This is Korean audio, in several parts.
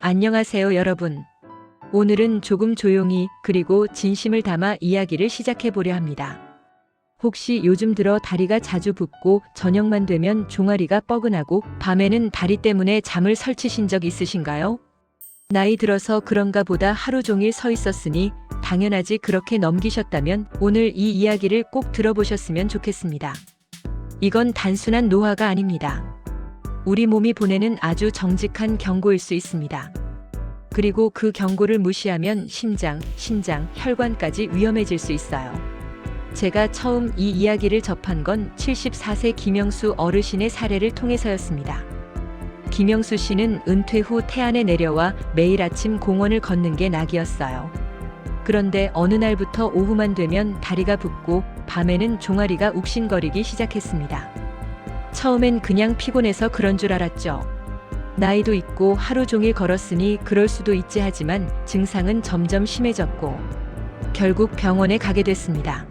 안녕하세요, 여러분. 오늘은 조금 조용히 그리고 진심을 담아 이야기를 시작해 보려 합니다. 혹시 요즘 들어 다리가 자주 붓고 저녁만 되면 종아리가 뻐근하고 밤에는 다리 때문에 잠을 설치신 적 있으신가요? 나이 들어서 그런가 보다 하루 종일 서 있었으니 당연하지 그렇게 넘기셨다면 오늘 이 이야기를 꼭 들어보셨으면 좋겠습니다. 이건 단순한 노화가 아닙니다. 우리 몸이 보내는 아주 정직한 경고일 수 있습니다. 그리고 그 경고를 무시하면 심장, 신장, 혈관까지 위험해질 수 있어요. 제가 처음 이 이야기를 접한 건 74세 김영수 어르신의 사례를 통해서였습니다. 김영수 씨는 은퇴 후 태안에 내려와 매일 아침 공원을 걷는 게 낙이었어요. 그런데 어느 날부터 오후만 되면 다리가 붓고 밤에는 종아리가 욱신거리기 시작했습니다. 처음엔 그냥 피곤해서 그런 줄 알았죠. 나이도 있고 하루 종일 걸었으니 그럴 수도 있지 하지만 증상은 점점 심해졌고 결국 병원에 가게 됐습니다.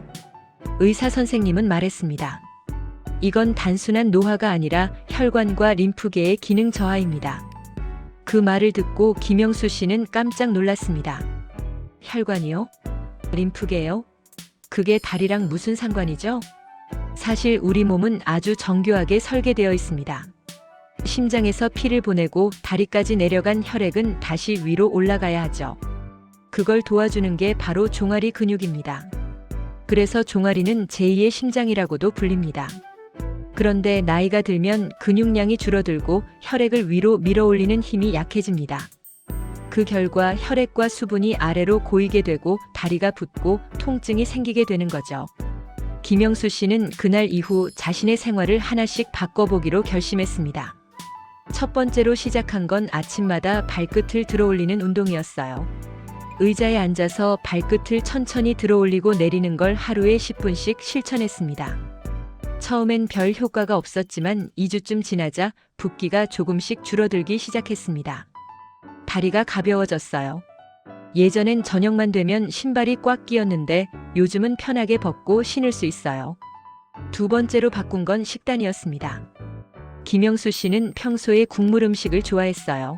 의사 선생님은 말했습니다. 이건 단순한 노화가 아니라 혈관과 림프계의 기능 저하입니다. 그 말을 듣고 김영수 씨는 깜짝 놀랐습니다. 혈관이요? 림프계요? 그게 다리랑 무슨 상관이죠? 사실 우리 몸은 아주 정교하게 설계되어 있습니다. 심장에서 피를 보내고 다리까지 내려간 혈액은 다시 위로 올라가야 하죠. 그걸 도와주는 게 바로 종아리 근육입니다. 그래서 종아리는 제2의 심장이라고도 불립니다. 그런데 나이가 들면 근육량이 줄어들고 혈액을 위로 밀어올리는 힘이 약해집니다. 그 결과 혈액과 수분이 아래로 고이게 되고 다리가 붓고 통증이 생기게 되는 거죠. 김영수 씨는 그날 이후 자신의 생활을 하나씩 바꿔보기로 결심했습니다. 첫 번째로 시작한 건 아침마다 발끝을 들어올리는 운동이었어요. 의자에 앉아서 발끝을 천천히 들어올리고 내리는 걸 하루에 10분씩 실천했습니다. 처음엔 별 효과가 없었지만 2주쯤 지나자 붓기가 조금씩 줄어들기 시작했습니다. 다리가 가벼워졌어요. 예전엔 저녁만 되면 신발이 꽉 끼었는데 요즘은 편하게 벗고 신을 수 있어요. 두 번째로 바꾼 건 식단이었습니다. 김영수 씨는 평소에 국물 음식을 좋아했어요.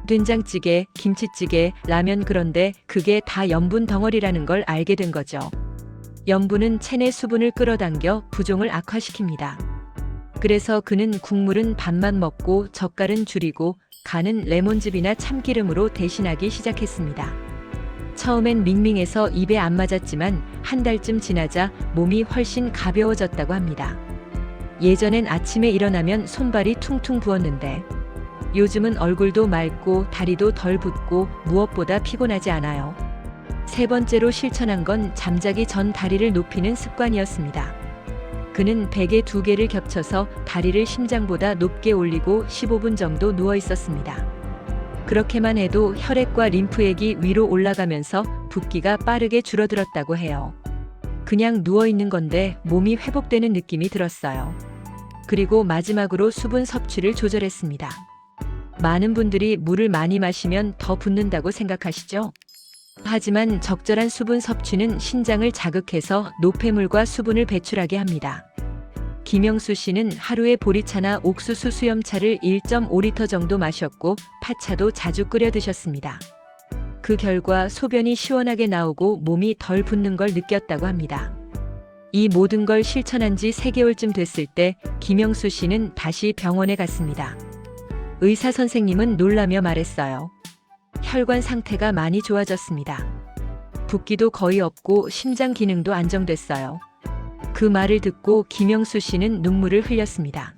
된장찌개, 김치찌개, 라면 그런데 그게 다 염분 덩어리라는 걸 알게 된 거죠. 염분은 체내 수분을 끌어당겨 부종을 악화시킵니다. 그래서 그는 국물은 반만 먹고 젓갈은 줄이고 간은 레몬즙이나 참기름으로 대신하기 시작했습니다. 처음엔 밍밍해서 입에 안 맞았지만 한 달쯤 지나자 몸이 훨씬 가벼워졌다고 합니다. 예전엔 아침에 일어나면 손발이 퉁퉁 부었는데 요즘은 얼굴도 맑고 다리도 덜 붓고 무엇보다 피곤하지 않아요. 세 번째로 실천한 건 잠자기 전 다리를 높이는 습관이었습니다. 그는 베개 2개를 겹쳐서 다리를 심장보다 높게 올리고 15분 정도 누워 있었습니다. 그렇게만 해도 혈액과 림프액이 위로 올라가면서 붓기가 빠르게 줄어들었다고 해요. 그냥 누워 있는 건데 몸이 회복되는 느낌이 들었어요. 그리고 마지막으로 수분 섭취를 조절했습니다. 많은 분들이 물을 많이 마시면 더 붓는다고 생각하시죠? 하지만 적절한 수분 섭취는 신장을 자극해서 노폐물과 수분을 배출하게 합니다. 김영수 씨는 하루에 보리차나 옥수수 수염차를 1.5리터 정도 마셨고 팥차도 자주 끓여 드셨습니다. 그 결과 소변이 시원하게 나오고 몸이 덜 붓는 걸 느꼈다고 합니다. 이 모든 걸 실천한 지 3개월쯤 됐을 때 김영수 씨는 다시 병원에 갔습니다. 의사 선생님은 놀라며 말했어요. 혈관 상태가 많이 좋아졌습니다. 붓기도 거의 없고 심장 기능도 안정됐어요. 그 말을 듣고 김영수 씨는 눈물을 흘렸습니다.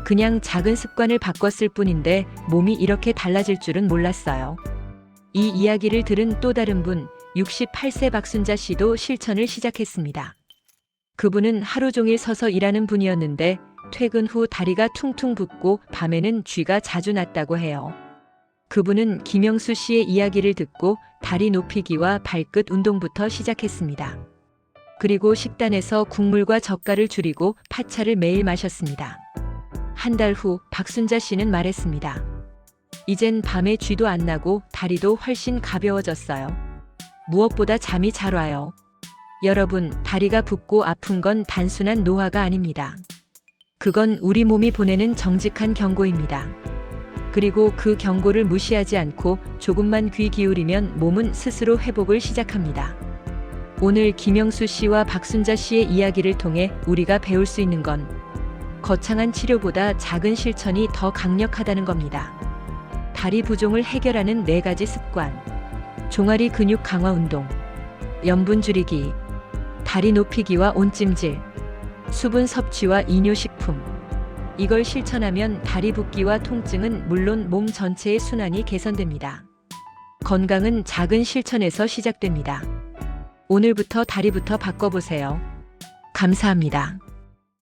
그냥 작은 습관을 바꿨을 뿐인데 몸이 이렇게 달라질 줄은 몰랐어요. 이 이야기를 들은 또 다른 분, 68세 박순자 씨도 실천을 시작했습니다. 그분은 하루 종일 서서 일하는 분이었는데 퇴근 후 다리가 퉁퉁 붓고 밤에는 쥐가 자주 났다고 해요. 그분은 김영수 씨의 이야기를 듣고 다리 높이기와 발끝 운동부터 시작했습니다. 그리고 식단에서 국물과 젓갈을 줄이고 팥차를 매일 마셨습니다. 한 달 후 박순자 씨는 말했습니다. 이젠 밤에 쥐도 안 나고 다리도 훨씬 가벼워졌어요. 무엇보다 잠이 잘 와요. 여러분, 다리가 붓고 아픈 건 단순한 노화가 아닙니다. 그건 우리 몸이 보내는 정직한 경고입니다. 그리고 그 경고를 무시하지 않고 조금만 귀 기울이면 몸은 스스로 회복을 시작합니다. 오늘 김영수 씨와 박순자 씨의 이야기를 통해 우리가 배울 수 있는 건 거창한 치료보다 작은 실천이 더 강력하다는 겁니다. 다리 부종을 해결하는 4가지 습관. 종아리 근육 강화 운동, 염분 줄이기, 다리 높이기와 온찜질, 수분 섭취와 이뇨식품. 이걸 실천하면 다리 붓기와 통증은 물론 몸 전체의 순환이 개선됩니다. 건강은 작은 실천에서 시작됩니다. 오늘부터 다리부터 바꿔보세요. 감사합니다.